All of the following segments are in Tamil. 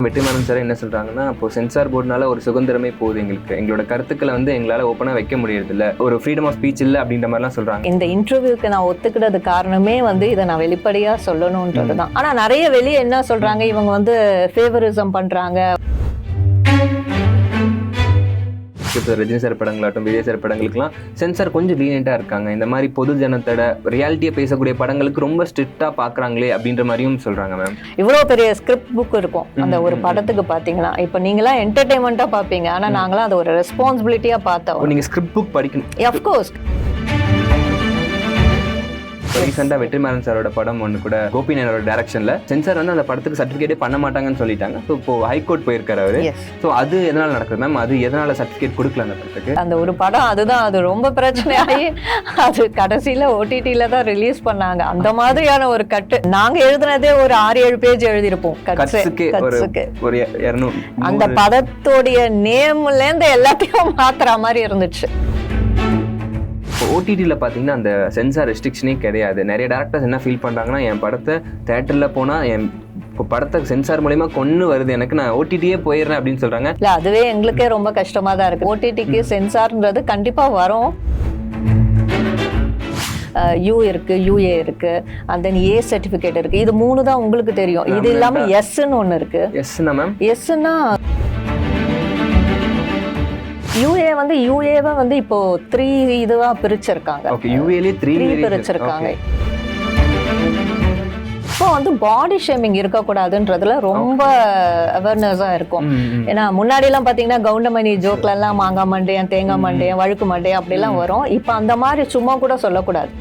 வெற்றிமாறன் சார் என்ன சொல்றாங்கன்னா, இப்போ சென்சார் போர்டுனால ஒரு சுதந்திரமே போகுது, எங்களோட கருத்துக்களை வந்து எங்களால் ஓப்பனாக வைக்க முடியறது இல்லை, ஒரு ஃப்ரீடம் ஆஃப் ஸ்பீச் இல்லை அப்படின்ற மாதிரிலாம் சொல்றாங்க. இந்த இன்டர்வியூக்கு நான் ஒத்துக்கிட்டது காரணமே வந்து இதை நான் வெளிப்படையா சொல்லணும்ன்றது தான். ஆனா நிறைய வெளியே என்ன சொல்றாங்க, இவங்க வந்து ஃபேவரிசம் பண்றாங்க. ரஜினி சார் படங்களாகட்டும், விஜய் சார் படங்களுக்குலாம் சென்சார் கொஞ்சம் லீனியண்டாக இருக்காங்க. இந்த மாதிரி பொது ஜனத்தோட ரியாலிட்டியை பேசக்கூடிய படங்களுக்கு ரொம்ப ஸ்ட்ரிக்டாக பார்க்குறாங்களே அப்படின்ற மாதிரியும் சொல்கிறாங்க மேம். இவ்வளோ பெரிய ஸ்கிரிப்ட் புக் இருக்கும் அந்த ஒரு படத்துக்கு பார்த்தீங்கன்னா. இப்போ நீங்களாம் என்டர்டெயின்மெண்ட்டாக பார்ப்பீங்க, ஆனால் நாங்களாம் அதை ஒரு ரெஸ்பான்சிபிலிட்டியாக பார்த்தோம். நீங்கள் ஸ்கிரிப்ட் புக் படிக்கணும். அஃப்கோர்ஸ். ரீசெண்டாக வெற்றிமாறன் சாரோட படம் ஒன்று கூட கோபிநாயனோட டைரக்ஷனில் சென்சார் வந்து அந்த படத்துக்கு சர்டிஃபிகேட்டே பண்ண மாட்டாங்கன்னு சொல்லிட்டாங்க. ஸோ இப்போ ஹைகோர்ட் போயிருக்காரு அவர். ஸோ அது எதனால் நடக்குது மேம்? அது எதனால் சர்டிஃபிகேட் கொடுக்கல அந்த படத்துக்கு? அந்த ஒரு படம் அதுதான், அது ரொம்ப பிரச்சனையாகி அது கடைசியில் OTTல தான் ரிலீஸ் பண்ணாங்க. அந்த மாதிரியான ஒரு கட்டு நாங்கள் எழுதுனதே ஒரு 6-7 பேஜ் எழுதியிருப்போம். ஒரு 200 அந்த படத்தோடைய நேம்லேருந்து எல்லாத்தையும் மாத்துற மாதிரி இருந்துச்சு. இப்போ OTTயில் பார்த்தீங்கன்னா அந்த சென்சார் ரெஸ்ட்ரிக்ஷனே கிடையாது. நிறைய டேரக்டர்ஸ் என்ன ஃபீல் பண்ணுறாங்கன்னா, என் படத்தை தேட்டரில் போனால் இப்போ படத்தை சென்சார் மூலமா கொண்டு வருது, எனக்கு நான் OTTயே போயிடுறேன் அப்படின்னு சொல்கிறாங்க. இல்லை, அதுவே எங்களுக்கே ரொம்ப கஷ்டமாக தான் இருக்குது. OTTக்கு சென்சார்ன்றது கண்டிப்பாக வரும். U இருக்கு, UA இருக்கு, and then A சர்டிஃபிகேட் இருக்கு. இது 3 தான் உங்களுக்கு தெரியும். இது இல்லாமல் Sன்னு ஒன்று இருக்கு. எஸ்னா மேம்? எஸ்னா UA வந்து UAவை வந்து இப்போ 3 இதுவா பிரிச்சிருக்காங்க. ஓகே, UAலே 3 பிரிச்சிருக்காங்க. இப்போ வந்து பாடி ஷேமிங் இருக்கக்கூடாதுன்றதுல ரொம்ப அவேர்னஸாக இருக்கும். ஏன்னா முன்னாடிலாம் பார்த்தீங்கன்னா கவுண்டமணி ஜோக்லலாம் மாங்காய் மண்டையன், தேங்காய் மண்டையன், வழுக்கு மண்டையன் அப்படிலாம் வரும். இப்போ அந்த மாதிரி சும்மா கூட சொல்லக்கூடாது.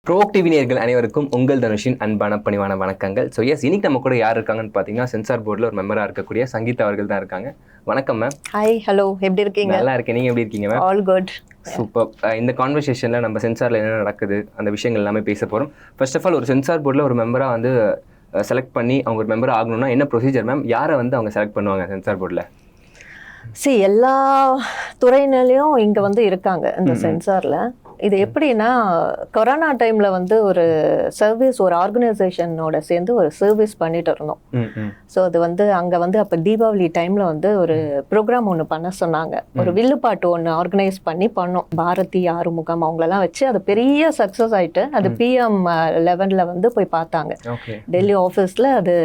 ப்ரோக் டிவி நேயர்கள் அனைவருக்கும் உங்கள் தனுஷின் அன்பான பணிவான வணக்கங்கள். ஸோ எஸ், இன்னைக்கு நம்ம கூட யார் இருக்காங்கன்னு பார்த்தீங்கன்னா, சென்சார் போர்டில் ஒரு மெம்பராக இருக்கக்கூடிய சங்கீதா அவர்கள் தான் இருக்காங்க. வணக்கம் மேம். ஹாய், ஹலோ, எப்படி இருக்கீங்க? நல்லா இருக்கேன், நீங்கள் எப்படி இருக்கீங்க மேம்? All good, super. இந்த கான்வர்சேஷனில் நம்ம சென்சாரில் என்ன நடக்குது அந்த விஷயங்கள் எல்லாமே பேச போகிறோம். ஃபர்ஸ்ட் ஆஃப் ஆல், ஒரு சென்சார் போர்டில் ஒரு மெம்பராக வந்து செலக்ட் பண்ணி அவங்க ஒரு மெம்பர் ஆகணும்னா என்ன ப்ரொசீஜர் மேம்? யாரை வந்து அவங்க செலக்ட் பண்ணுவாங்க சென்சார் போர்டில்? எல்லா துறையினலையும் இங்கே வந்து இருக்காங்க இந்த சென்சாரில். இது எப்படின்னா, கொரோனா டைமில் வந்து ஒரு சர்வீஸ், ஒரு ஆர்கனைசேஷனோட சேர்ந்து ஒரு சர்வீஸ் பண்ணிட்டு இருந்தோம். ஸோ அது வந்து அங்கே வந்து அப்போ தீபாவளி டைமில் வந்து ஒரு ப்ரோக்ராம் ஒன்று பண்ண சொன்னாங்க. ஒரு வில்லுப்பாட்டு ஒன்று ஆர்கனைஸ் பண்ணோம். பாரதி, ஆறுமுகம் அவங்களெல்லாம் வச்சு அது பெரிய சக்ஸஸ் ஆகிட்டு அது PM லெவனில் வந்து போய் பார்த்தாங்க. டெல்லி ஆஃபீஸில் அது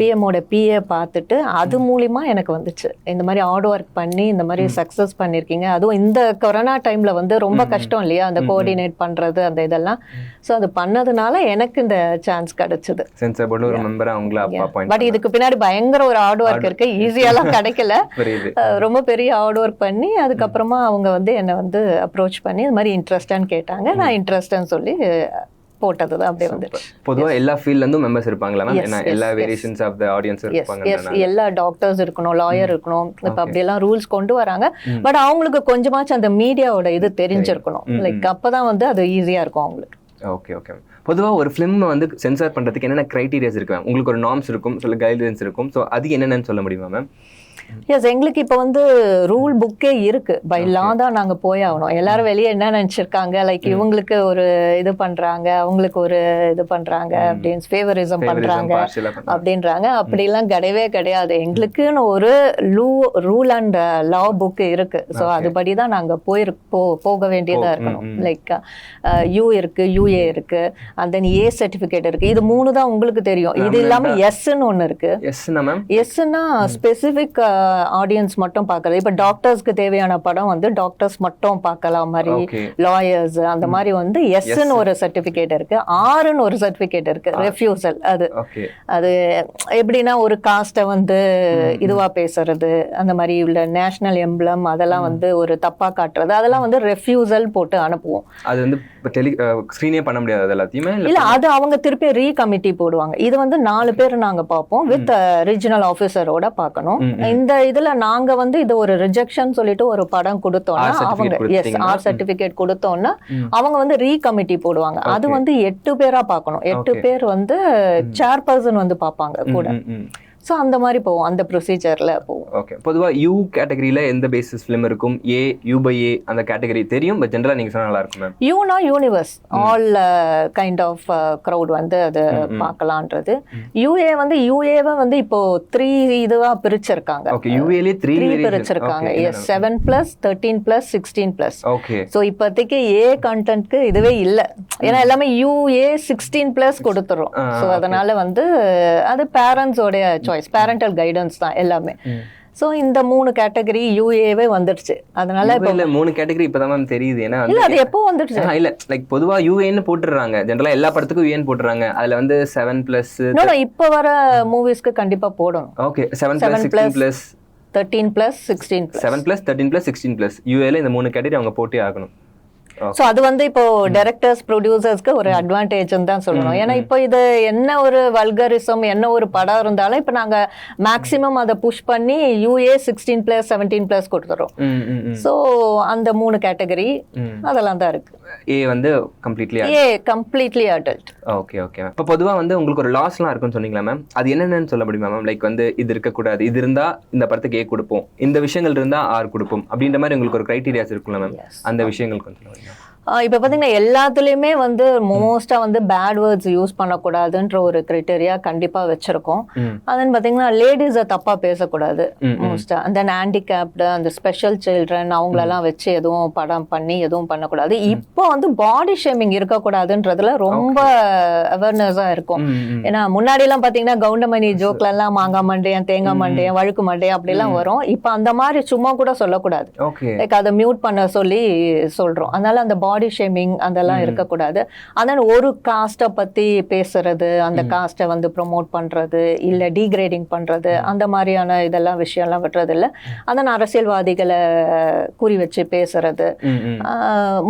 PMோட PA பார்த்துட்டு அது மூலிமா எனக்கு வந்துச்சு, இந்த மாதிரி ஹார்ட் ஒர்க் பண்ணி இந்த மாதிரி சக்ஸஸ் பண்ணியிருக்கீங்க. அதுவும் இந்த கொரோனா டைமில் வந்து ரொம்ப கஷ்டம் இல்லையா, அந்த கோஆர்டினேட் பண்றது அந்த இதெல்லாம். ஸோ அது பண்ணதுனால எனக்கு இந்த சான்ஸ் கிடைச்சது. சென்சார் போர்டில் ஒரு மெம்பரா அவங்கள அப்பா பாயிண்ட். பட் இதுக்கு பின்னாடி பயங்கர ஒரு ஹார்ட் ஒர்க் இருக்கு, ஈஸியாலாம் கிடைக்கல. ரொம்ப பெரிய ஹார்ட் ஒர்க் பண்ணி அதுக்கப்புறமா அவங்க வந்து என்னை வந்து அப்ரோச் பண்ணி இது மாதிரி இன்ட்ரெஸ்டான்னு கேட்டாங்க. நான் இன்ட்ரெஸ்ட்னு சொல்லி போட்டது தான் அப்படியே வந்துச்சு. பொதுவாக எல்லா ஃபீல்ட்ல இருந்தும் மெம்பர்ஸ் இருப்பாங்களா மேம்? ஏன்னா எல்லா வேரியேஷன்ஸ் ஆஃப் தி ஆடியன்ஸ் இருப்பாங்க. எல்லா டாக்டர்ஸ் இருக்கணும், லாயர் இருக்கணும். இப்போ அப்படியெல்லாம் ரூல்ஸ் கொண்டு வராங்க. பட் அவங்களுக்கு கொஞ்சமாச்சும் அந்த மீடியாவோட இது தெரிஞ்சிருக்கணும். லைக் அப்பதான் வந்து அது ஈஸியா இருக்கும் அவங்களுக்கு. Okay okay. பொதுவாக ஒரு ஃபிலிம் வந்து சென்சார் பண்ணுறதுக்கு என்னென்ன க்ரைட்டீரியாஸ் இருக்கு மேம்? உங்களுக்கு ஒரு நார்ம்ஸ் இருக்கும், சில கைட்லைன்ஸ் இருக்கும். ஸோ அது என்னென்னு சொல்ல முடியுமா மேம்? எஸ், எங்களுக்கு இப்போ வந்து ரூல் புக்கே இருக்கு. பை லா தான் நாங்கள் போய் ஆகணும். எல்லாரும் வெளியே என்ன நினச்சிருக்காங்க, லைக் இவங்களுக்கு ஒரு இது பண்ணுறாங்க, அவங்களுக்கு ஒரு இது பண்ணுறாங்க அப்படின்னு ஃபேவரிசம் பண்ணுறாங்க அப்படின்றாங்க. அப்படிலாம் கிடையவே கிடையாது. எங்களுக்குன்னு ஒரு ரூல் அண்ட் லா புக்கு இருக்கு. ஸோ அதுபடி தான் நாங்கள் போக வேண்டியதாக இருக்கணும். லைக் U இருக்கு, UA இருக்கு, and then A சர்டிஃபிகேட் இருக்கு. இது 3 தான் உங்களுக்கு தெரியும். இது இல்லாமல் Sன்னு ஒன்று இருக்கு. Sன்னா ஸ்பெசிஃபிக் ஆடியன்ஸ் மட்டும் பார்க்கறது. இப்போ டாக்டர்ஸ்க்கு தேவையான படம் வந்து டாக்டர்ஸ் மட்டும் பார்க்கலாம் மாதிரி, லாயர்ஸ் அந்த மாதிரி வந்து Sன்னு ஒரு சர்டிஃபிகேட் இருக்கு. Rன்னு ஒரு சர்டிஃபிகேட் இருக்கு, ரெஃப்யூசல். அது எப்படின்னா ஒரு காஸ்ட்டை வந்து இதுவா பேசுறது, அந்த மாதிரி உள்ள நேஷனல் எம்ப்ளம் அதெல்லாம் வந்து ஒரு தப்பா காட்டுறது, அதெல்லாம் வந்து ரெஃப்யூசல் போட்டு அனுப்புவோம். அது வந்து ஸ்கிரீனே பண்ண முடியாது எல்லாத்தையுமே. இல்ல, அது அவங்க திருப்பி ரீகமிட்டி போடுவாங்க. இது வந்து 4 பேர் நாங்க பார்ப்போம், வித் ரீஜனல் ஆஃபீஸரோட பார்க்கணும். இந்த இதுல நாங்க வந்து இது ஒரு ரிஜெக்ஷன் சொல்லிட்டு ஒரு படம் கொடுத்தோம்னா அவங்க R சர்டிபிகேட் கொடுத்தோம்னா அவங்க வந்து ரீகமிட்டி போடுவாங்க. அது வந்து 8 பேரா பார்க்கணும். 8 பேர் வந்து சேர்பர்சன் வந்து பார்ப்பாங்க கூட. ஸோ அந்த மாதிரி போவோம், அந்த ப்ரொசீஜரில் போவோம். ஓகே. பொதுவாக யூ கேட்டகரியில் எந்த பேசிஸ் ஃபிலிம் இருக்கும்? ஏ, யூ பை ஏ அந்த கேட்டகரி தெரியும், பட் ஜென்ரலாக நீங்கள் சொன்னால் நல்லா இருக்கும் மேம். யூனா universe all kind of crowd வந்து அது பார்க்கலான்றது. யூஏ வந்து யூஏவை வந்து இப்போ 3 இதுவாக பிரிச்சிருக்காங்க. ஓகே, யூஏலே 3 பிரிச்சிருக்காங்க. எஸ், 7+, 13+, 16+. ஓகே. ஸோ இப்போதைக்கு ஏ கண்டென்ட்க்கு இதுவே இல்லை, ஏன்னா எல்லாமே யூஏ 16+ கொடுத்துரும். ஸோ அதனால வந்து அது பேரண்ட்ஸோடைய சாய்ஸ், பேரண்டல் கைடன்ஸ் தான் எல்லாமே. ஸோ இந்த 3 கேட்டகரி யூஏவே வந்துடுச்சு. அதனால இப்போ 3 கேட்டகரி இப்போதான் மேம் தெரியுது. ஏன்னா இல்ல அது எப்போ வந்துடுச்சு இல்ல, லைக் பொதுவா யூஏன்னு போட்டுறாங்க, ஜென்ரலா எல்லா படத்துக்கும் யூஏன்னு போட்டுறாங்க. அதுல வந்து 7+. இப்போ வர மூவிஸ்க்கு கண்டிப்பா போடணும். ஓகே, 7+, 16+, 13+, 16+. 7+, 13+, 16+. யூஏல இந்த 3 கேட்டகரி அவங்க போட்டே ஆகணும். ஸோ அது வந்து இப்போ டைரக்டர்ஸ் ப்ரொடியூசர்ஸ்க்கு ஒரு அட்வான்டேஜ்னு தான் சொல்லணும். ஏன்னா இப்போ இது என்ன ஒரு வல்கரிசம், என்ன ஒரு படம் இருந்தாலும் இப்போ நாங்க மேக்ஸிமம் அதை புஷ் பண்ணி யூஏ 16+, 17+ கொடுத்துறோம். ஸோ அந்த 3 கேட்டகரி அதெல்லாம் தான் இருக்கு. ஏ வந்து கம்ப்ளீட்லி அடல்ட். Okay okay. இப்போ பொதுவாக வந்து உங்களுக்கு ஒரு லாஸ்லாம் இருக்குன்னு சொன்னீங்களா மேம்? அது என்னென்னு சொல்ல முடியுமா மேம்? லைக் வந்து இது இருக்கக்கூடாது, இது இருந்தா இந்த படத்துக்கு ஏ கொடுப்போம், இந்த விஷயங்கள் இருந்தா ஆர் கொடுப்போம் அப்படின்ற மாதிரி உங்களுக்கு ஒரு கிரைட்டீரியாஸ் இருக்குல்ல மேம்? அந்த விஷயங்கள் கொஞ்சம் சொல்லுங்க. இப்போ பார்த்தீங்கன்னா எல்லாத்துலேயுமே வந்து மோஸ்ட்டாக வந்து பேட் வேர்ட்ஸ் யூஸ் பண்ணக்கூடாதுன்ற ஒரு கிரைட்டீரியா கண்டிப்பாக வச்சுருக்கோம். அதுன்னு பார்த்தீங்கன்னா லேடிஸை தப்பாக பேசக்கூடாது மோஸ்ட்டாக. அந்த ஹேண்டிகேப்டு, அந்த ஸ்பெஷல் சில்ட்ரன் அவங்களெல்லாம் வச்சு எதுவும் படம் பண்ணி எதுவும் பண்ணக்கூடாது. இப்போ வந்து பாடி ஷேமிங் இருக்கக்கூடாதுன்றதுல ரொம்ப அவேர்னஸாக இருக்கும். ஏன்னா முன்னாடிலாம் பார்த்தீங்கன்னா கவுண்டமணி ஜோக்லலாம் மாங்காய் மண்டையன், தேங்காய் மண்டையன், வழுக்கு மண்டையன் அப்படிலாம் வரும். இப்போ அந்த மாதிரி சும்மா கூட சொல்லக்கூடாது. லைக் அதை மியூட் பண்ண சொல்லி சொல்கிறோம். அதனால அந்த பாடி ஷேமிங் அதெல்லாம் இருக்கக்கூடாது. அதனால ஒரு காஸ்ட்டை பத்தி பேசுறது, அந்த காஸ்ட்டை வந்து ப்ரொமோட் பண்றது, இல்ல டீக்ரேடிங் பண்றது, அந்த மாதிரியான இதெல்லாம் விஷயம்லாம் விட்டுறது இல்லை. அதனால அரசியல்வாதிகளை குறி வச்சு பேசுறது,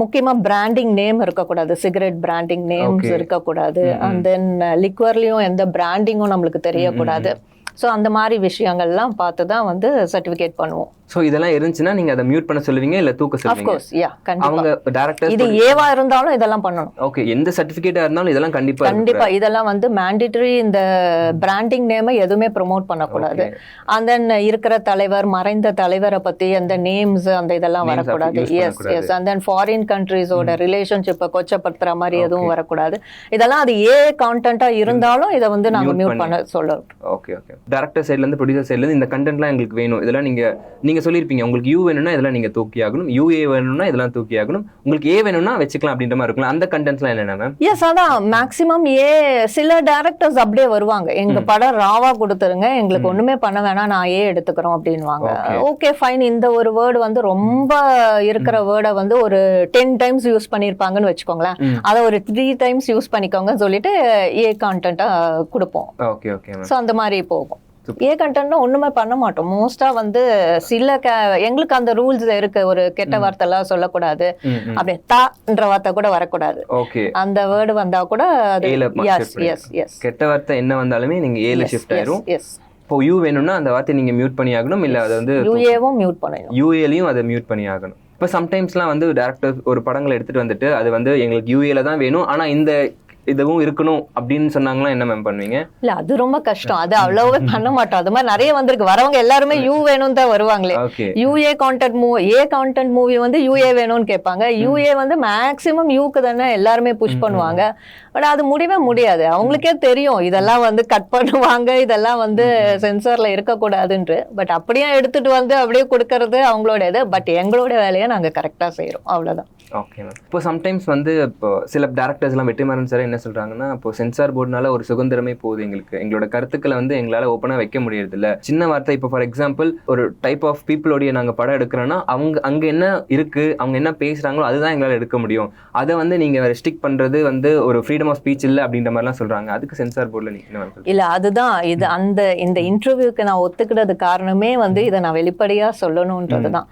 முக்கியமா பிராண்டிங் நேம் இருக்கக்கூடாது, சிகரெட் பிராண்டிங் நேம்ஸ் இருக்கக்கூடாது. அண்ட் தென் லிக்வர்லயும் எந்த பிராண்டிங்கும் நம்மளுக்கு தெரியக்கூடாது. ஸோ அந்த மாதிரி விஷயங்கள்லாம் பார்த்து தான் வந்து சர்டிஃபிகேட் பண்ணுவோம். ஸோ இதெல்லாம் இருந்துச்சுன்னா நீங்க அதை மியூட் பண்ண சொல்லுவீங்க, இல்ல தூக்க சொல்லுவீங்க? ஆஃப் கோர்ஸ், யா, கண்டிப்பா. அவங்க டைரக்டர் இது ஏவா இருந்தாலும் இதெல்லாம் பண்ணணும். ஓகே, எந்த சர்டிஃபிகேட்டா இருந்தாலும் இதெல்லாம் கண்டிப்பா இதெல்லாம் வந்து மேண்டேட்டரி. இந்த பிராண்டிங் நேமை எதுவுமே ப்ரோமோட் பண்ணக்கூடாது. அண்ட் தென் இருக்கிற தலைவர், மறைந்த தலைவரை பத்தி அந்த நேம்ஸ் அந்த இதெல்லாம் வரக்கூடாது. Yes yes. And then foreign கண்ட்ரீஸோட ரிலேஷன்ஷிப்பை கொச்சப்படுத்துற மாதிரி எதுவும் வரக்கூடாது. இதெல்லாம் அது ஏ கான்டென்ட்டா இருந்தாலும் இதை வந்து நாங்க மியூட் பண்ண சொல்லணும். Okay okay. டைரக்டர் சைடுல இருந்து, ப்ரொடியூசர் சைடுல இருந்து இந்த கண்டென்ட்லாம் எங்களுக்கு வேணும், இதெல்லாம் நீங்க சொல்லியிருப்பீங்க, உங்களுக்கு யூ வேணும்னா இதெல்லாம் நீங்க தூக்கி ஆகணும், யூஏ வேணும்னா இதெல்லாம் தூக்கி ஆகணும், உங்களுக்கு ஏ வேணும்னா வச்சுக்கலாம் அப்படின்ற மாதிரி இருக்கும். அந்த கண்டென்ட்ஸ்லாம் என்னென்ன மேம்? எஸ், அதான் மேக்ஸிமம் ஏ. சில டைரக்டர்ஸ் அப்படியே வருவாங்க, எங்க படம் ராவா கொடுத்துருங்க, எங்களுக்கு ஒண்ணுமே பண்ண வேணாம், நான் ஏ எடுத்துக்கிறோம் அப்படின்வாங்க. Okay fine. இந்த ஒரு வேர்டு வந்து ரொம்ப இருக்கிற வேர்டை வந்து ஒரு 10 டைம்ஸ் யூஸ் பண்ணியிருப்பாங்கன்னு வச்சுக்கோங்களேன், அதை ஒரு 3 டைம்ஸ் யூஸ் பண்ணிக்கோங்கன்னு சொல்லிட்டு ஏ கான்டென்ட்டா கொடுப்போம். Okay okay. ஸோ அந்த மாதிரி போகும். ஏ கண்டென்ட்னா ஒண்ணுமே பண்ண மாட்டோம். மோஸ்டா வந்து சில எங்களுக்கு அந்த ரூல்ஸ் இருக்கு. ஒரு கெட்ட வார்த்தை எல்லாம் சொல்லக்கூடாது, அப்படியே தான்ற வார்த்தை கூட வரக்கூடாது. அந்த வேர்டு வந்தா கூட கெட்ட வார்த்தை என்ன வந்தாலுமே நீங்க ஏல ஷிஃப்ட் ஆயிரும். இப்போ யூ வேணும்னா அந்த வார்த்தை நீங்க மியூட் பண்ணி ஆகணும், இல்ல அதை வந்து யூஏவும் மியூட் பண்ணணும், யூஏலையும் அதை மியூட் பண்ணி ஆகணும். இப்போ சம்டைம்ஸ்லாம் வந்து டேரக்டர் ஒரு படங்களை எடுத்துட்டு வந்துட்டு அது வந்து எங்களுக்கு யூஏல தான் வேணும், ஆனா இந்த இதுவும் இருக்கணும் அப்படின்னு சொன்னாங்களா, என்ன மேம் பண்ணுவீங்க? இல்ல அது ரொம்ப கஷ்டம், அது அவ்வளவே பண்ண மாட்டோம். அது மாதிரி நிறைய வந்திருக்கு. வரவங்க எல்லாருமே யூ வேணும்னு தான் வருவாங்களே. யூஏ கான்டென்ட் மூவி, ஏ கான்டென்ட் மூவி வந்து யூஏ வேணும்னு கேட்பாங்க. யூஏ வந்து மேக்சிமம் யூக்கு தானே எல்லாருமே புஷ் பண்ணுவாங்க. பட் அது முடியவே முடியாது. அவங்களுக்கே தெரியும் இதெல்லாம் வந்து கட் பண்ணுவாங்க, இதெல்லாம் வந்து சென்சார்ல இருக்கக்கூடாதுன்று. பட் அப்படியே எடுத்துட்டு வந்து அப்படியே கொடுக்கறது அவங்களோட இது. பட் எங்களோட வேலையை நாங்க கரெக்டா செய்யறோம், அவ்வளவுதான். Okay ma'am. இப்போ சம்டைம்ஸ் வந்து இப்போ சில டேரக்டர்ஸ் எல்லாம், வெற்றிமாறன் சார் என்ன சொல்றாங்கன்னா, இப்போ சென்சார் போர்டுனால ஒரு சுதந்திரமே போகுது, எங்களோட கருத்துக்களை வந்து எங்களால ஓப்பனா வைக்க முடியறது இல்ல. சின்ன வார்த்தை, இப்போ ஃபார் எக்ஸாம்பிள் ஒரு டைப் ஆஃப் பீப்புளோடைய நாங்க படம் எடுக்கிறோம்னா அங்க என்ன இருக்கு, அவங்க என்ன பேசுறாங்களோ அதுதான் எங்களால எடுக்க முடியும். அதை வந்து நீங்க ரெஸ்ட்ரிக்ட் பண்றது வந்து ஒரு ஃப்ரீடம் ஆஃப் ஸ்பீச் இல்ல அப்படின்ற மாதிரிலாம் சொல்றாங்க. அதுக்கு சென்சார் போர்டுல நீங்க இல்ல, அதுதான் இது. இந்த இன்டர்வியூக்கு நான் ஒத்துக்கிறது காரணமே வந்து இதை நான் வெளிப்படையா சொல்லணும்ன்றதுதான்.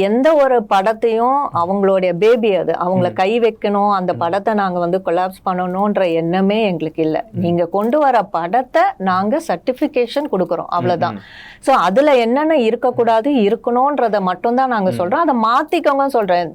எந்த ஒரு படத்தையும் அவங்களுடைய பேபி, அது அவங்கள கை வைக்கணும், அந்த படத்தை நாங்க வந்து கொலாப்ஸ் பண்ணணும் பண்ணணும்ன்ற எண்ணமே எங்களுக்கு இல்லை. நீங்க கொண்டு வர படத்தை நாங்க சர்டிபிகேஷன் கொடுக்குறோம், அவ்வளவுதான். ஸோ அதுல என்னென்ன இருக்கக்கூடாது இருக்கணும்ன்றத மட்டும் தான் நாங்க சொல்றோம். அதை மாத்திக்கோங்க சொல்றேன்.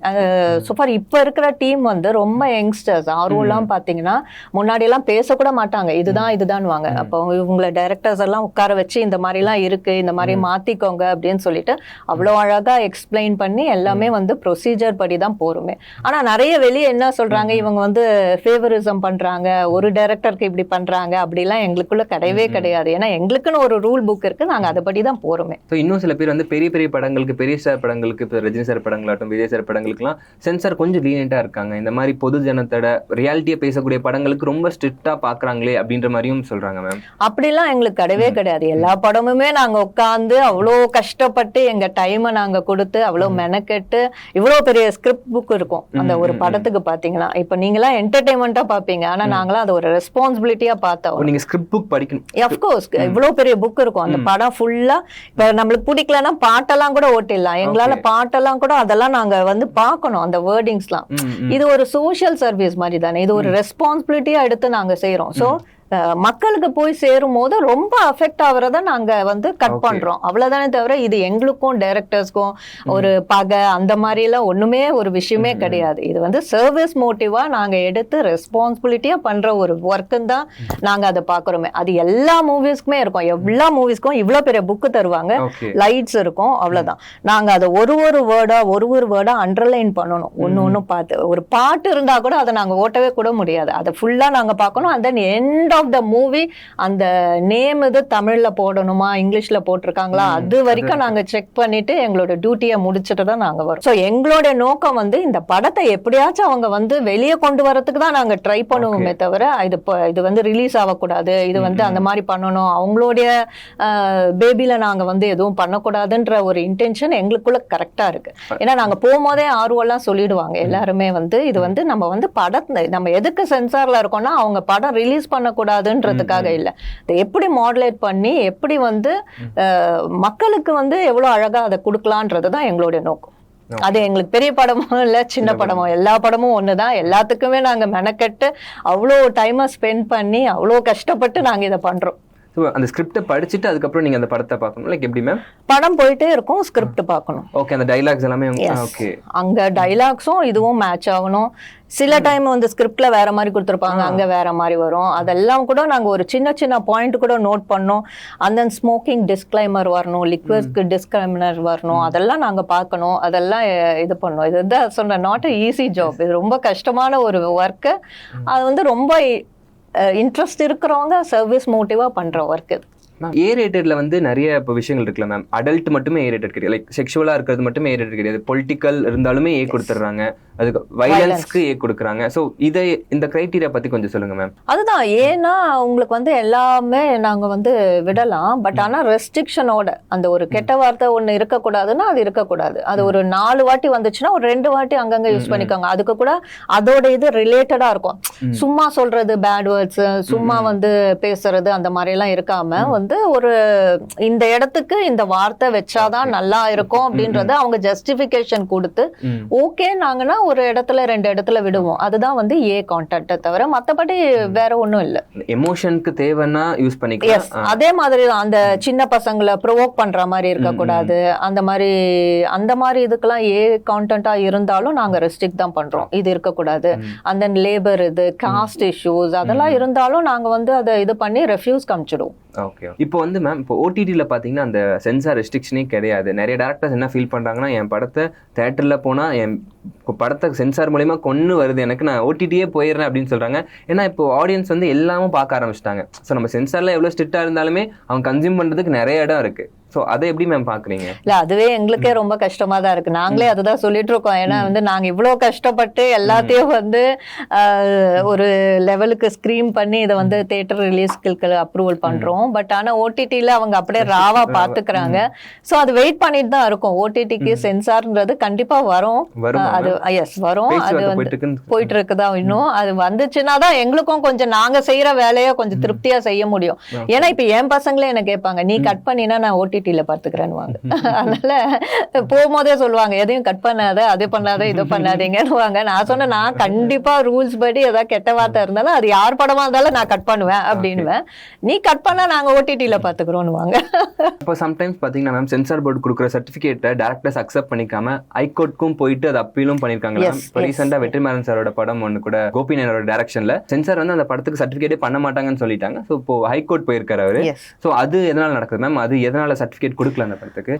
சூப்பர். இப்ப இருக்கிற டீம் வந்து ரொம்ப யங்ஸ்டர்ஸ். ஆர்வம்லாம் பாத்தீங்கன்னா முன்னாடி எல்லாம் பேசக்கூட மாட்டாங்க, இதுதான் வாங்க. அப்போ இவங்களை டைரக்டர்ஸ் எல்லாம் உட்கார வச்சு இந்த மாதிரி எல்லாம் இருக்கு, இந்த மாதிரி மாத்திக்கோங்க அப்படின்னு சொல்லிட்டு அவ்வளோ அழகா எக்ஸ்பிளைன் பண்ணி எல்லாமே வந்து ப்ரொசீஜர் படி தான் போருமே. ஆனா நிறைய வெளியே என்ன சொல்றாங்க, இவங்க வந்து ஃபேவரிசம் பண்றாங்க, ஒரு டைரக்டருக்கு இப்படி பண்றாங்க, அப்படிலாம் எங்களுக்குள்ள கிடையவே கிடையாது. ஏன்னா எங்களுக்குன்னு ஒரு ரூல் புக் இருக்கு, நாங்க அதை படி தான் போறோமே. ஸோ இன்னும் சில பேர் வந்து பெரிய பெரிய படங்களுக்கு, பெரிய ஸ்டார் படங்களுக்கு, இப்போ ரஜினி சார் படங்களாகட்டும், விஜய் சார் படங்களுக்குலாம் சென்சார் கொஞ்சம் லீனியண்டா இருக்காங்க. இந்த மாதிரி பொது ஜனத்தோட ரியாலிட்டியை பேசக்கூடிய படங்களுக்கு ரொம்ப ஸ்ட்ரிக்டா பாக்குறாங்களே அப்படின்ற மாதிரியும் சொல்றாங்க மேம். அப்படிலாம் எங்களுக்கு கிடையவே கிடையாது. எல்லா படமுமே நாங்க உட்காந்து அவ்வளோ கஷ்டப்பட்டு எங்க டைமை நாங்க கொடுத்து அவ்வளோ மெனக்கெட்டு இவ்வளோ பெரிய ஸ்கிரிப்ட் புக் இருக்கும் அந்த ஒரு படத்துக்கு. பாத்தீங்கன்னா இப்ப நீங்களாம் என்டர்டைன்மெண்டா பாப்பீங்க, ஆனா நாங்களாம் அதை ஒரு ரெஸ்பான்சிபிலிட்டியா பார்த்தோம். நீங்க ஸ்கிரிப்ட் புக் படிக்கணும். அஃப்கோர்ஸ் இவ்வளவு பெரிய புக் இருக்கும். அந்த படம் ஃபுல்லா இப்ப நம்மளுக்கு பிடிக்கலன்னா பாட்டெல்லாம் கூட ஓட்டிடலாம். எங்களால பாட்டெல்லாம் கூட அதெல்லாம் நாங்க வந்து பார்க்கணும், அந்த வேர்டிங்ஸ்லாம். இது ஒரு சோஷியல் சர்வீஸ் மாதிரி தானே, இது ஒரு ரெஸ்பான்சிபிலிட்டியா எடுத்து நாங்க செய்யறோம். சோ மக்களுக்கு போய் சேரும் போது ரொம்ப அஃபெக்ட் ஆகுறத நாங்க வந்து கட் பண்றோம், அவ்வளவுதானே தவிர இது எங்களுக்கும் டைரக்டர்ஸ்க்கும் ஒரு பகை அந்த மாதிரி எல்லாம் ஒண்ணுமே ஒரு விஷயமே கிடையாது. இது வந்து சர்வீஸ் மோட்டிவா நாங்க எடுத்து ரெஸ்பான்சிபிலிட்டியா பண்ற ஒரு ஒர்க்குன்னு தான் நாங்க அதை பாக்குறோமே. அது எல்லா மூவிஸ்க்குமே இருக்கும். எல்லா மூவிஸ்க்கும் இவ்வளவு பெரிய புக்கு தருவாங்க, லைட்ஸ் இருக்கும், அவ்வளவுதான். நாங்க அதை ஒரு வேர்டா அண்டர்லைன் பண்ணணும், ஒண்ணு பார்த்து. ஒரு பாட்டு இருந்தா கூட அதை நாங்க ஓட்டவே கூட முடியாது, அதை ஃபுல்லா நாங்க பார்க்கணும். அந்த எண்ட் ஆஃப் த மூவி அந்த நேம் இது தமிழ்ல போடணுமா இங்கிலீஷ்ல போட்டிருக்காங்களா அது வரைக்கும் நாங்க செக் பண்ணிட்டு எங்களோட டியூட்டியை முடிச்சுட்டு தான் நாங்க வரோம். ஸோ எங்களோட நோக்கம் வந்து இந்த படத்தை எப்படியாச்சும் அவங்க வந்து வெளியே கொண்டு வரதுக்கு தான் நாங்க ட்ரை பண்ணுவோமே தவிர இது வந்து ரிலீஸ் ஆகக்கூடாது, இது வந்து அந்த மாதிரி பண்ணணும், அவங்களுடைய பேபில நாங்க வந்து எதுவும் பண்ணக்கூடாதுன்ற ஒரு இன்டென்ஷன் எங்களுக்குள்ள கரெக்டா இருக்கு. ஏன்னா நாங்க போகும்போதே ஆர்வம்லாம் சொல்லிடுவாங்க எல்லாருமே வந்து இது வந்து நம்ம வந்து படத்தை நம்ம எதுக்கு சென்சார்ல இருக்கோம்னா அவங்க படம் ரிலீஸ் பண்ணக்கூடாதுன்றதுக்காக இல்ல, எப்படி மாடுலேட் பண்ணி எப்படி வந்து மக்களுக்கு வந்து எவ்வளவு அழகா அதை கொடுக்கலான்றதுதான் எங்களுடைய நோக்கம். அது எங்களுக்கு பெரிய படமும் இல்ல சின்ன படமும், எல்லா படமும் ஒண்ணுதான். எல்லாத்துக்குமே நாங்க மெனக்கெட்டு அவ்வளோ டைமை ஸ்பெண்ட் பண்ணி அவ்வளோ கஷ்டப்பட்டு நாங்க இதை பண்றோம். அந்த ஸ்கிரிப்டை படிச்சுட்டு அதுக்கப்புறம் நீங்க அந்த படத்தை பார்க்கணும். லைக் எப்படி மேம்? படம் போயிட்டே இருக்கும், ஸ்கிரிப்ட் பார்க்கணும். ஓகே, அந்த டைலாக்ஸ் எல்லாமே ஓகே, அங்க டைலாக்ஸும் இதுவும் மேட்ச் ஆகணும். சில டைம் வந்து ஸ்கிரிப்ட்ல வேற மாதிரி கொடுத்துருப்பாங்க, அங்க வேற மாதிரி வரும். அதெல்லாம் கூட நாங்க ஒரு சின்ன பாயிண்ட் கூட நோட் பண்ணோம். அந்த ஸ்மோக்கிங் டிஸ்க்ளைமர் வரணும், லிக்விட்க்கு டிஸ்க்ளைமர் வரணும், அதெல்லாம் நாங்க பார்க்கணும், அதெல்லாம் இது பண்ணோம். இதுதான் சொன்ன நாட் ஈஸி ஜாப், இது ரொம்ப கஷ்டமான ஒரு ஒர்க்கு. அது வந்து ரொம்ப இன்ட்ரெஸ்ட் இருக்கிறவங்க சர்வீஸ் மோட்டிவா பண்ற ஒர்க் இது. ஏ ரேட்டட்ல வந்து நிறைய இப்போ விஷயங்கள் இருக்குல்ல மேம். அடல்ட் மட்டுமே ஏ ரேட்டட் கிடையாது, லைக் செக்ஷுவலா இருக்கிறது மட்டுமே ஏ ரேட்டட் கிடையாது. பொலிட்டிக்கல் இருந்தாலுமே ஏ கொடுத்துட்றாங்க, அதுக்கு வைலன்ஸ்க்கு ஏ கொடுக்குறாங்க. ஸோ இந்த கிரைட்டீரியா பத்தி கொஞ்சம் சொல்லுங்க மேம். அதுதான், ஏன்னா உங்களுக்கு வந்து எல்லாமே நாங்க வந்து விடலாம், பட் ஆனா ரெஸ்ட்ரிக்ஷனோட. அந்த ஒரு கெட்ட வார்த்தை ஒண்ணு இருக்கக்கூடாதுன்னா அது இருக்கக்கூடாது. அது ஒரு 4 வாட்டி வந்துச்சுன்னா ஒரு 2 வாட்டி அங்கங்க யூஸ் பண்ணிக்கோங்க. அதுக்கு கூட அதோட இது ரிலேட்டடா இருக்கும். சும்மா சொல்றது பேட் வேர்ட்ஸ், சும்மா வந்து பேசுறது அந்த மாதிரி எல்லாம் இருக்காம வந்து ஒரு இந்த இடத்துக்கு இந்த வார்த்தை வச்சாதான் நல்லா இருக்கும் அப்படின்றத அவங்க ஜஸ்டிபிகேஷன் கொடுத்து ஓகே நாங்கன்னா ஒரு இடத்துல 2 இடத்துல விடுவோம். அதுதான் வந்து ஏ கான்டென்ட் தவிர மத்தபடி வேற ஒண்ணும் இல்ல. எமோஷனுக்கு தேவைன்னா யூஸ் பண்ணிக்கலாம். அதே மாதிரி அந்த சின்ன பசங்களை ப்ரொவோக் பண்ற மாதிரி இருக்கக்கூடாது, அந்த மாதிரி இதுக்கெல்லாம் ஏ கான்டென்ட்டா இருந்தாலும் நாங்க ரெஸ்ட்ரிக்ட் தான் பண்றோம், இது இருக்கக்கூடாது. அந்த லேபர் இது காஸ்ட் இஷ்யூஸ் அதெல்லாம் இருந்தாலும் நாங்க வந்து அதை இது பண்ணி ரெஃப்யூஸ் காமிச்சிடுவோம். ஓகே, இப்போ வந்து மேம் இப்போ ஓடிடியில் பார்த்தீங்கன்னா அந்த சென்சார் ரெஸ்ட்ரிக்ஷனே கிடையாது. நிறைய டேரக்டர்ஸ் என்ன ஃபீல் பண்ணுறாங்கன்னா, என் படத்தை தேட்டரில் போனால் என் படத்தை சென்சார் மூலமா கொண்டு வருது, எனக்கு நான் ஓடிடியே போயிடுறேன் அப்படின்னு சொல்கிறாங்க. ஏன்னா இப்போ ஆடியன்ஸ் வந்து எல்லாமும் பார்க்க ஆரம்பிச்சிட்டாங்க. ஸோ நம்ம சென்சாரில் எவ்வளோ ஸ்ட்ரிக்டாக இருந்தாலுமே அவங்க கன்சியூம் பண்ணுறதுக்கு நிறைய இடம் இருக்குது. ஸோ அதை எப்படி மேம் பார்க்குறீங்க? இல்லை, அதுவே எங்களுக்கே ரொம்ப கஷ்டமாக தான் இருக்குது. நாங்களே அதுதான் சொல்லிட்டு இருக்கோம். ஏன்னா வந்து நாங்கள் இவ்வளோ கஷ்டப்பட்டு எல்லாத்தையும் வந்து ஒரு லெவலுக்கு ஸ்க்ரீன் பண்ணி இதை வந்து தேட்டர் ரிலீஸ்க்கு அப்ரூவல் பண்ணுறோம். பட் ஆனால் ஓடிடியில் அவங்க அப்படியே ராவா பார்த்துக்கிறாங்க. ஸோ அது வெயிட் பண்ணிட்டு தான் இருக்கும். ஓடிடிக்கு சென்சார்ன்றது கண்டிப்பாக வரும். அது எஸ் வரும், அது வந்து போயிட்டு இருக்குதா இன்னும். அது வந்துச்சுன்னா தான் எங்களுக்கும் கொஞ்சம் நாங்கள் செய்கிற வேலையை கொஞ்சம் திருப்தியாக செய்ய முடியும். ஏன்னா இப்போ என் பசங்களே என்ன கேட்பாங்க, நீ கட் பண்ணினா நான் ஓடிடி ஓடிடியில் பார்த்துக்கிறேன்னுவாங்க. அதனால போகும்போதே சொல்லுவாங்க எதையும் கட் பண்ணாத, அது பண்ணாத, இது பண்ணாதீங்கன்னுவாங்க. நான் சொன்னேன் நான் கண்டிப்பாக ரூல்ஸ் படி ஏதாவது கெட்ட வார்த்தை இருந்தாலும் அது யார் படமாக இருந்தாலும் நான் கட் பண்ணுவேன் அப்படின்னுவேன். நீ கட் பண்ணால் நாங்கள் ஓடிடியில் பார்த்துக்கிறோன்னுவாங்க. இப்போ சம்டைம்ஸ் பார்த்தீங்கன்னா மேம் சென்சார் போர்டு கொடுக்குற சர்டிஃபிகேட்டை டேரக்டர்ஸ் அக்செப்ட் பண்ணிக்காம ஹைகோர்ட்டுக்கும் போயிட்டு அதை அப்பீலும் பண்ணியிருக்காங்க. இப்போ ரீசெண்டாக வெற்றிமாறன் சாரோட படம் ஒன்று கூட கோபி நாயரோட டைரக்ஷனில் சென்சார் வந்து அந்த படத்துக்கு சர்டிஃபிகேட்டே பண்ண மாட்டாங்கன்னு சொல்லிட்டாங்க. ஸோ இப்போ ஹைகோர்ட் போயிருக்காரு அவரு. ஸோ அது எதனால நடக்குது மேம்? அது எதனால சர்டிஃபிகேட் கொடுக்கல அந்த படத்துக்கு?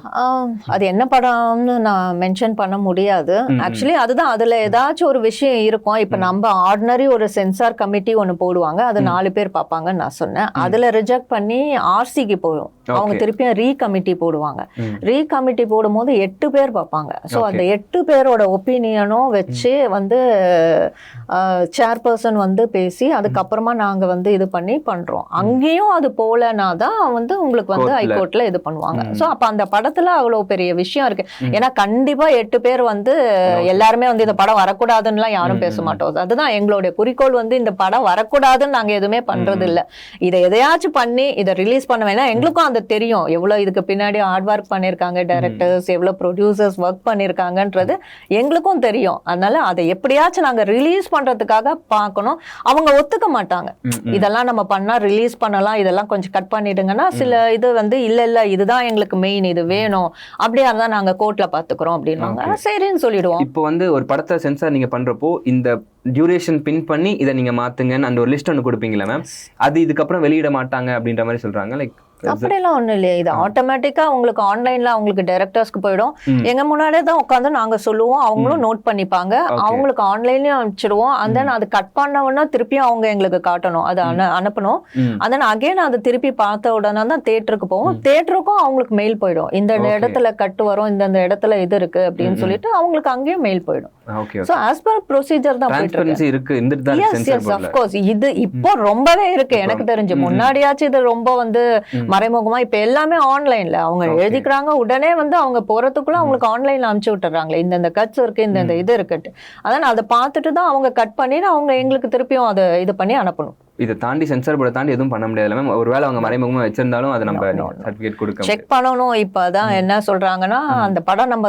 அது என்ன படம்னு நான் மென்ஷன் பண்ண முடியாது. ஆக்சுவலி அதுதான், அதுல ஏதாச்சும் ஒரு விஷயம் இருக்கும். இப்ப நம்ம ஆர்டினரி ஒரு சென்சார் கமிட்டி ஒன்று போடுவாங்க, அது 4 பேர் பார்ப்பாங்கன்னு நான் சொன்னேன். அதுல ரிஜெக்ட் பண்ணி ஆர்சிக்கு போயிடும். அவங்க திருப்பியும் ரீ கமிட்டி போடுவாங்க. ரீ கமிட்டி போடும்போது 8 பேர் பார்ப்பாங்க. ஸோ அந்த 8 பேரோட ஒப்பீனியனும் வச்சு வந்து சேர்பர்சன் வந்து பேசி அதுக்கப்புறமா நாங்க வந்து இது பண்ணி பண்றோம். அங்கேயும் அது போலனா தான் வந்து உங்களுக்கு வந்து ஹைகோர்ட்ல இது பண்ணுவாங்க. ஸோ அப்ப அந்த படத்துல அவ்வளவு பெரிய விஷயம் இருக்கு. ஏன்னா கண்டிப்பா 8 பேர் வந்து எல்லாருமே வந்து இந்த படம் வரக்கூடாதுன்னுலாம் யாரும் பேச மாட்டோம். அதுதான் எங்களுடைய குறிக்கோள், வந்து இந்த படம் வரக்கூடாதுன்னு நாங்க எதுவுமே பண்றது இல்லை. இதை எதையாச்சும் பண்ணி இதை ரிலீஸ் பண்ண வேணா. எங்களுக்கும் அது தெரியும் எவ்வளவு இதுக்கு பின்னாடி ஹார்ட் ஒர்க் பண்ணிருக்காங்க டைரக்டர்ஸ், எவ்வளவு ப்ரொடியூசர்ஸ் ஒர்க் பண்ணிருக்காங்கன்றது எங்களுக்கும் தெரியும். அதனால அதை எப்படியாச்சும் நாங்க ரிலீஸ் பண்றதுக்காக பார்க்கணும். அவங்க ஒத்துக்க மாட்டாங்க, இதெல்லாம் நம்ம பண்ணா ரிலீஸ் பண்ணலாம், இதெல்லாம் கொஞ்சம் கட் பண்ணிடுங்கன்னா சில இது வந்து இல்ல இல்ல இதுதான் எங்களுக்கு மெயின், இது வேணும், அப்படியா இருந்தா நாங்க கோர்ட்ல பாத்துக்கிறோம் அப்படின்னாங்க. சரின்னு சொல்லிடுவோம். இப்போ வந்து ஒரு படத்தை சென்சார் நீங்க பண்றப்போ இந்த டியூரேஷன் பின் பண்ணி இதை நீங்க மாத்துங்கன்னு அந்த ஒரு லிஸ்ட் ஒன்று கொடுப்பீங்களா மேம்? அது இதுக்கப்புறம் வெளியிட மாட்டாங்க அப்படின்ற மாதிரி சொல்றாங்க. லைக் அப்படிலாம் ஒண்ணும் இல்லையா, இது ஆட்டோமேட்டிக்கா உங்களுக்கு ஆன்லைன்ல அவங்களுக்கு டைரக்டர்ஸ்க்கு போயிடும். எங்க முன்னாடியே தான் உட்காந்து நாங்க சொல்லுவோம், அவங்களும் நோட் பண்ணிப்பாங்க, அவங்களுக்கு ஆன்லைன்லயும் அனுப்பிச்சிடுவோம். அந்த அது கட் பண்ணவொன்னா திருப்பியும் அவங்க எங்களுக்கு காட்டணும், அது அனுப்பணும். அந்த அகைன் அதை திருப்பி பார்த்த உடனே தான் தியேட்டருக்கு போவோம். தியேட்டருக்கும் அவங்களுக்கு மெயில் போயிடும், இந்த இடத்துல கட் வரும், இந்த இடத்துல இது இருக்கு அப்படின்னு சொல்லிட்டு அவங்களுக்கு அங்கேயும் மெயில் போயிடும். So as per procedure தான் டிரான்ஸ்பரன்சி இருக்கு. Yes, of course. இது இப்போ ரொம்பவே இருக்கு எனக்கு தெரிஞ்சு. முன்னாடியாச்சும் இது ரொம்ப வந்து மறைமுகமா, இப்ப எல்லாமே ஆன்லைன்ல அவங்க எழுதிக்கிறாங்க, உடனே வந்து அவங்க போறதுக்குள்ள அவங்களுக்கு ஆன்லைன்ல அனுப்பிச்சு விட்டுறாங்க, இந்த கட்ஸ் இருக்கு, இந்த இது இருக்குட்டு. அதான் அதை பார்த்துட்டு தான் அவங்க கட் பண்ணிட்டு அவங்க எங்களுக்கு திருப்பியும் அதை இது பண்ணி அனுப்பணும். இதை தாண்டி சென்சார் போர்டை தாண்டி எதுவும் பண்ண முடியாது மேம். ஒருவேளை அவங்க மறைமுகமா வச்சிருந்தாலும் அதை நம்ம சர்டிஃபிகேட் கொடுக்க செக் பண்ணணும். இப்பதான் என்ன சொல்றாங்கன்னா, அந்த படம் நம்ம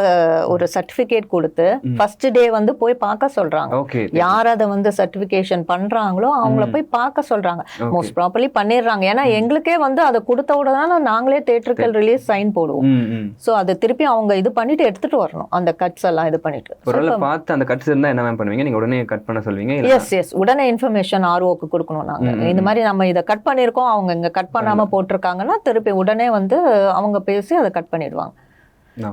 ஒரு சர்டிஃபிகேட் கொடுத்து ஃபர்ஸ்ட் டே வந்து போய் பார்க்க சொல்றாங்க. யார் அதை வந்து சர்டிஃபிகேஷன் பண்றாங்களோ அவங்கள போய் பார்க்க சொல்றாங்க. மோஸ்ட் ப்ராப்பர்லி பண்ணிடுறாங்க. ஏன்னா எங்களுக்கே வந்து அதை கொடுத்த உடனே நாங்களே தியேட்டர்கள் ரிலீஸ் சைன் போடுவோம். சோ அதை திருப்பி அவங்க இது பண்ணிட்டு எடுத்துட்டு வரணும், அந்த கட்ஸ் எல்லாம் இது பண்ணிட்டு. ஒருவேளை பார்த்து அந்த கட்ஸ் இருந்தா என்ன பண்ணுவீங்க? நீங்க உடனே கட் பண்ண சொல்வீங்க? எஸ், உடனே இன்ஃபர்மேஷன் ஆர்ஓக்கு கொடுக்கணும். இந்த மாதிரி நம்ம இதை கட் பண்ணிருக்கோம், அவங்க இங்க கட் பண்ணாம போட்டிருக்காங்கன்னா திருப்பி உடனே வந்து அவங்க பேசி அதை கட் பண்ணிடுவாங்க.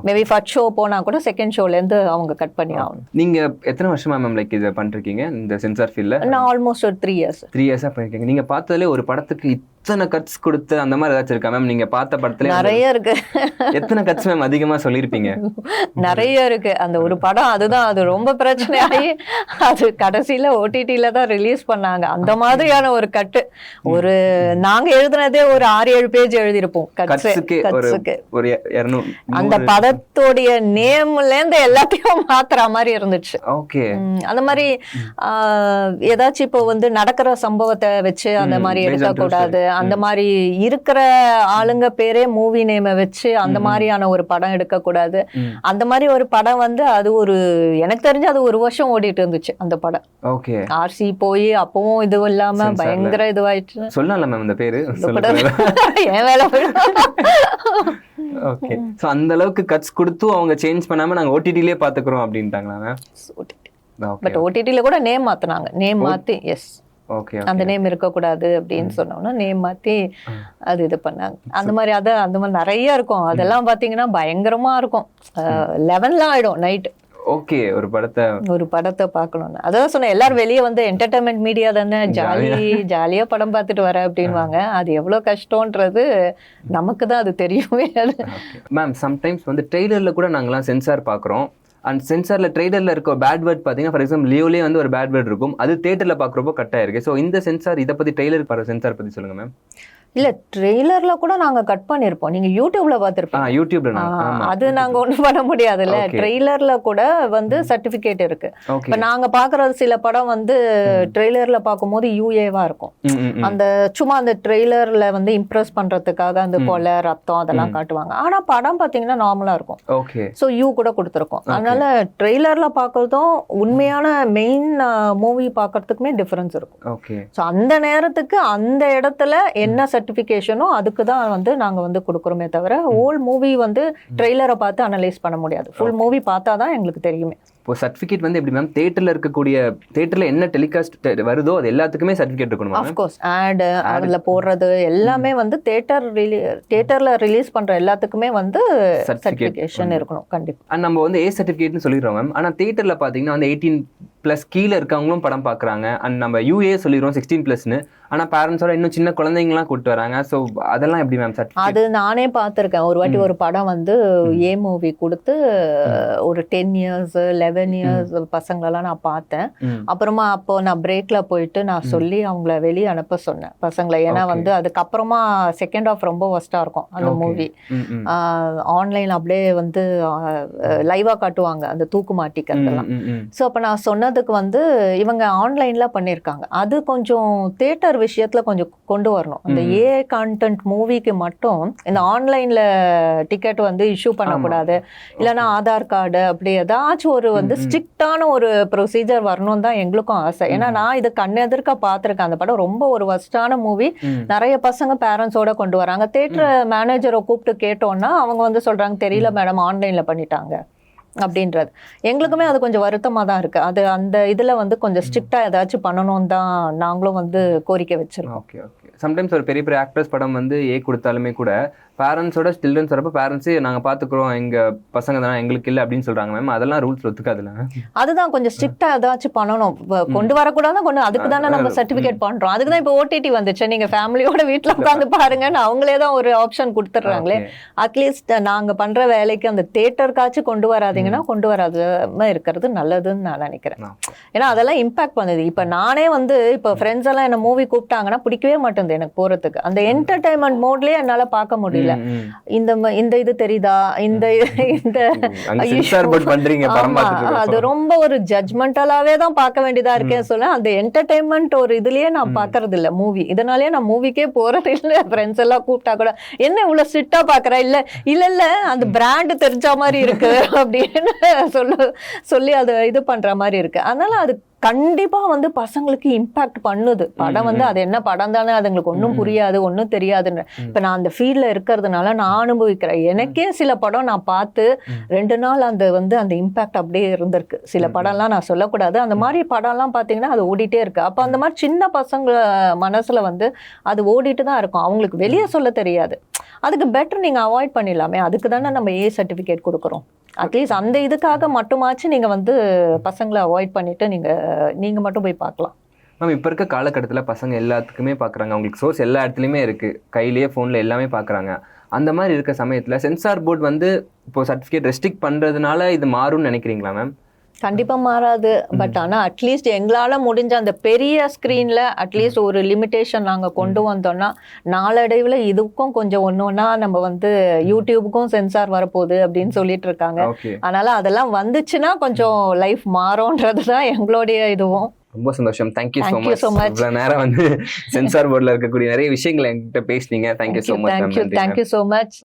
மேபி ஃபர்ஸ்ட் ஷோ போனா கூட செகண்ட் ஷோல இருந்து அவங்க கட் பண்ணி ஆகணும். நீங்க எத்தனை வருஷமா மேம் லைக் இதை பண்றீங்க இந்த சென்சார் ஃபீல்ட்ல? நான் ஆல்மோஸ்ட் ஒரு 3 years. 3 years பண்ணிருக்கீங்க. நீங்க பார்த்ததுல ஒரு படத்துக்கு இத்தனை கட்ஸ் கொடுத்து அந்த மாதிரி ஏதாச்சும் இருக்கா மேம்? நீங்க பார்த்த படத்துல நிறைய இருக்கு. எத்தனை கட்ஸ் மேம் அதிகமா சொல்லிருப்பீங்க? நிறைய இருக்கு. அந்த ஒரு படம் அதுதான், அது ரொம்ப பிரச்சனையாகி அது கடைசியில ஓடிடில தான் ரிலீஸ் பண்ணாங்க. அந்த மாதிரியான ஒரு கட்டு, ஒரு நாங்க எழுதுனதே ஒரு 6-7 பேஜ் எழுதிருப்போம் கட்ஸுக்கு. ஒரு 200 அந்த படத்தோடைய நேம்ல இருந்து எல்லாத்தையும் மாத்துற மாதிரி இருந்துச்சு. ஓகே. அந்த மாதிரி ஏதாச்சும் இப்போ வந்து நடக்கிற சம்பவத்தை வச்சு அந்த மாதிரி எடுக்கக்கூடாது, அந்த மாதிரி இருக்கிற ஆளுங்க பேரே மூவி நேமை வச்சு அந்த மாதிரியான ஒரு படம் எடுக்கக்கூடாது. அந்த மாதிரி ஒரு படம் வந்து அது ஒரு எனக்கு தெரிஞ்சு அது 1 வருஷம் ஓடிட்டு இருந்துச்சு அந்த படம். ஓகே. ஆர்சி போய் அப்பவும் இதுவும் இல்லாம பயங்கர இதுவாயிடுச்சு. சொல்லல மேம் அந்த பேரு? ஏன் வேலை போயிடும். ஓகே. சோ அந்த அளவுக்கு கட்ஸ் கொடுத்து அவங்க சேஞ்ச் பண்ணாம நாங்க ஓடிடிலே பாத்துக்கிறோம் அப்படின்ட்டாங்களா மேம்? பட் ஓடிடில கூட நேம் மாத்துனாங்க. நேம் மாத்தி எஸ் அந்த நேம் இருக்கக்கூடாது அப்படின்னு சொன்னோம்னா நேம் மாத்தி அது இது பண்ணாங்க. அந்த மாதிரி அந்த மாதிரி நிறைய இருக்கும். அதெல்லாம் பாத்தீங்கன்னா பயங்கரமா இருக்கும். 11 ஆயிடும் நைட். ஓகே. ஒரு படத்தை பார்க்கணும்னு அதான் சொன்னேன். எல்லாரும் வெளியே வந்து என்டர்டைன்மெண்ட் மீடியா தானே, ஜாலியா படம் பார்த்துட்டு வர அப்படின்வாங்க. அது எவ்வளவு கஷ்டம்ன்றது நமக்கு தான் அது தெரியுமே. மேம் சம்டைம்ஸ் வந்து ட்ரெய்லர்ல கூட நாங்களாம் சென்சார் பார்க்குறோம். அண்ட் சென்சார்ல ட்ரெய்லர்ல இருக்க பேட் வேர்ட் பார்த்தீங்கன்னா, ஃபார் எக்ஸாம்பிள் லியோலேயே வந்து ஒரு பேட் வேர்ட் இருக்கும், அது தியேட்டர்ல பார்க்குறப்போ கட் ஆயிருக்கு. ஸோ இந்த சென்சார் இதை பத்தி ட்ரெய்லர் சென்சார் பத்தி சொல்லுங்க மேம். இல்ல ட்ரெய்லர்ல கூட நாங்க கட் பண்ணிருப்போம், நீங்க யூடியூப்ல பாத்திருப்போம். யூடியூப்ல அது நாங்க ஒண்ணும் பண்ண முடியாதுல்ல. ட்ரெய்லர்ல கூட வந்து சர்டிபிகேட் இருக்கு. இப்ப நாங்க பாக்குறது சில படம் வந்து ட்ரெய்லர்ல பாக்கும்போது யூஏவா இருக்கும். அந்த சும்மா அந்த ட்ரெய்லர்ல வந்து இம்ப்ரெஸ் பண்றதுக்காக அந்த கொலை ரத்தம் அதெல்லாம் காட்டுவாங்க. ஆனா படம் பாத்தீங்கன்னா நார்மலா இருக்கும். சோ யூ கூட கொடுத்துருக்கோம். அதனால ட்ரெய்லர்ல பாக்குறதும் உண்மையான மெயின் மூவி பாக்குறதுக்குமே டிஃபரன்ஸ் இருக்கும். சோ அந்த நேரத்துக்கு அந்த இடத்துல என்ன சர்டிபிகேஷனோ அதுக்கு தான் வந்து நாங்க வந்து கொடுக்குறோமே தவிர ஹோல் மூவி வந்து ட்ரெய்லரை பார்த்து அனலைஸ் பண்ண முடியாது. ஃபுல் மூவி பார்த்தா தான் எங்களுக்கு தெரியுமே. இப்போ சர்டிஃபிகேட் வந்து எப்படி மேம், தியேட்டர்ல இருக்கக்கூடிய தியேட்டர்ல என்ன டெலிகாஸ்ட் வருதோ அது எல்லாத்துக்குமே சர்டிஃபிகேட் இருக்கணுமா? ஆஃப் கோர்ஸ் ஆட் அதுல போடுறது எல்லாமே வந்து தியேட்டர்ல ரிலீஸ் பண்ற எல்லாத்துக்குமே வந்து சர்டிஃபிகேஷன் இருக்கணும் கண்டிப்பா. அண்ட் நம்ம வந்து ஏ சர்டிஃபிகேட்னு சொல்லிடுறோம் மேம். ஆனா தியேட்டர்ல பாத்தீங்கன்னா வந்து 18+ கீழே இருக்கவங்களும் படம் பாக்குறாங்க. அண்ட் நம்ம யூஏ சொல்லிடுறோம் 16+ன்னு. ஆனா பேரண்ட்ஸோட இன்னும் சின்ன குழந்தைங்கலாம் கூப்பிட்டு வராங்க. ஸோ அதெல்லாம் எப்படி மேம் சர்டிஃபிகேட்? அது நானே பார்த்துருக்கேன். ஒரு வாட்டி ஒரு படம் வந்து ஏ மூவி கொடுத்து ஒரு 10 years 11 years பசங்களெல்லாம் நான் பார்த்தேன். அப்புறமா அப்போ நான் பிரேக்ல போயிட்டு நான் சொல்லி அவங்கள வெளியே அனுப்ப சொன்னேன் பசங்களை. ஏன்னா வந்து அதுக்கப்புறமா செகண்ட் ஹாஃப் ரொம்ப ஒஸ்டா இருக்கும் அந்த மூவி. ஆன்லைன்ல அப்படியே வந்து லைவா காட்டுவாங்க அந்த தூக்கு மாட்டிக்கிறதெல்லாம். ஸோ அப்போ நான் சொன்னதுக்கு வந்து இவங்க ஆன்லைன்ல பண்ணியிருக்காங்க. அது கொஞ்சம் தியேட்டர் விஷயத்துல கொஞ்சம் கொண்டு வரணும். அந்த ஏ கான்டென்ட் மூவிக்கு மட்டும் இந்த ஆன்லைன்ல டிக்கெட் வந்து இஷ்யூ பண்ணக்கூடாது, இல்லைன்னா ஆதார் கார்டு அப்படி ஏதாச்சும் ஒரு வந்து ஸ்ட்ரிக்டான ஒரு ப்ரொசீஜர் வரணும் தான் எங்களுக்கும் ஆசை. ஏன்னா நான் இது கண்ணெதிர்க்க பார்த்துருக்கேன். அந்த படம் ரொம்ப ஒரு வஸ்டான மூவி. நிறைய பசங்க பேரண்ட்ஸோட கொண்டு வராங்க. தியேட்டர் மேனேஜரை கூப்பிட்டு கேட்டோம்னா அவங்க வந்து சொல்றாங்க தெரியல மேடம் ஆன்லைன்ல பண்ணிட்டாங்க அப்படின்றது. எங்களுக்குமே அது கொஞ்சம் வருத்தமாக தான் இருக்குது. அது அந்த இதில் வந்து கொஞ்சம் ஸ்ட்ரிக்டாக ஏதாச்சும் பண்ணணும் தான் நாங்களும் வந்து கோரிக்கை வச்சிருக்கோம். ஓகே. சம்டைம்ஸ் ஒரு பெரிய ஆக்டர்ஸ் படம் வந்து ஏ கொடுத்தாலுமே கூட பேரண்ட்ஸோட சில்ட்ரன்ஸ் வரப்போ பேரண்ட்ஸே நாங்கள் பார்த்துக்குறோம் எங்கள் பசங்க தானே எங்களுக்கு இல்லை அப்படின்னு சொல்கிறாங்க மேம். அதெல்லாம் ரூல்ஸ் ஒத்துக்காதுல்ல? அதுதான் கொஞ்சம் ஸ்ட்ரிக்டாக ஏதாச்சும் பண்ணணும். கொண்டு வரக்கூடாது. அதுக்கு தானே நம்ம சர்டிஃபிகேட் பண்ணுறோம். அதுக்கு தான் இப்போ ஓடிடி வந்துச்சு. நீங்கள் ஃபேமிலியோட வீட்டில் உட்காந்து பாருங்கன்னு அவங்களே தான் ஒரு ஆப்ஷன் கொடுத்துட்றாங்களே. அட்லீஸ்ட் நாங்கள் பண்ணுற வேலைக்கு அந்த தியேட்டருக்காச்சும் கொண்டு வராதிங்கன்னா கொண்டு வராம இருக்கிறது நல்லதுன்னு நான் நினைக்கிறேன். ஏன்னா அதெல்லாம் இம்பாக்ட் பண்ணுது. இப்போ நானே வந்து இப்போ ஃப்ரெண்ட்ஸ் எல்லாம் என்ன மூவி கூப்பிட்டாங்கன்னா பிடிக்கவே மாட்டேங்குது எனக்கு போகிறதுக்கு. அந்த என்டர்டைன்மெண்ட் மோட்லேயே என்னால் பார்க்க முடியல. இந்த இது தெரியுதா, இந்த அது ரொம்ப ஒரு ஜட்ஜ்மெண்டலாவே தான் பார்க்க வேண்டியதா இருக்கேன்னு சொல்ல. அந்த என்டர்டைன்மெண்ட் ஒரு இதுலயே நான் பாக்குறது இல்ல மூவி. இதனாலேயே நான் மூவிக்கே போறது இல்ல. ஃப்ரெண்ட்ஸ் எல்லாம் கூப்பிட்டா கூட என்ன இவ்வளவு ஸ்ட்ரிக்டா பாக்குற, இல்ல அந்த பிராண்ட் தெரிஞ்ச மாதிரி இருக்கு அப்படின்னு சொல்லி அதை இது பண்ற மாதிரி இருக்கு. அதனால அது கண்டிப்பா வந்து பசங்களுக்கு இம்பாக்ட் பண்ணுது. படம் வந்து அது என்ன படம் தானே, அதுங்களுக்கு ஒன்றும் புரியாது, ஒன்றும் தெரியாதுன்னு. இப்ப நான் அந்த ஃபீல்ட்ல இருக்கிறதுனால நான் அனுபவிக்கிறேன். எனக்கே சில படம் நான் பார்த்து 2 நாள் அந்த வந்து அந்த இம்பாக்ட் அப்படியே இருந்திருக்கு. சில படம்லாம் நான் சொல்லக்கூடாது. அந்த மாதிரி படம்லாம் பார்த்தீங்கன்னா அது ஓடிட்டே இருக்கு. அப்போ அந்த மாதிரி சின்ன பசங்க மனசுல வந்து அது ஓடிட்டு தான் இருக்கும். அவங்களுக்கு வெளியே சொல்ல தெரியாது. அதுக்கு பெட்டர் நீங்க அவாய்ட் பண்ணிடலாமே. அதுக்கு தானே நம்ம ஏ சர்டிஃபிகேட் கொடுக்குறோம். அட்லீஸ்ட் அந்த இதுக்காக மட்டுமாச்சு நீங்க வந்து பசங்களை அவாய்ட் பண்ணிட்டு நீங்க மட்டும் போய் பார்க்கலாம். மேம் இப்போ இருக்க காலகட்டத்தில் பசங்க எல்லாத்துக்குமே பார்க்குறாங்க. அவங்களுக்கு சோர்ஸ் எல்லா இடத்துலையுமே இருக்குது, கையிலேயே ஃபோனில் எல்லாமே பார்க்குறாங்க. அந்த மாதிரி இருக்க சமயத்தில் சென்சார் போர்டு வந்து இப்போ சர்டிஃபிகேட் ரெஸ்ட்ரிக்ட் பண்ணுறதுனால இது மாறும்னு நினைக்கிறீங்களா மேம்? கண்டிப்பா மாறாது. பட் ஆனா அட்லீஸ்ட் எங்களால முடிஞ்ச அந்த பெரிய ஸ்கிரீன்ல அட்லீஸ்ட் ஒரு லிமிடேஷன் நாங்க கொண்டு வந்தோம்னா நாளடைவுல இதுக்கும் கொஞ்சம் ஒன்னொன்னா நம்ம வந்து யூடியூபுக்கும் சென்சார் வரப்போகுது அப்படின்னு சொல்லிட்டு இருக்காங்க. அதனால அதெல்லாம் வந்துச்சுன்னா கொஞ்சம் லைஃப் மாறும்ன்றதுதான் எங்களுடைய இதுவும். ரொம்ப சந்தோஷம். Thank you so much. இவ்வளோ நேரம் வந்து சென்சார் போர்டில் இருக்கக்கூடிய நிறைய விஷயங்கள் என்கிட்ட பேசினீங்க. Thank you so much. Thank you so much.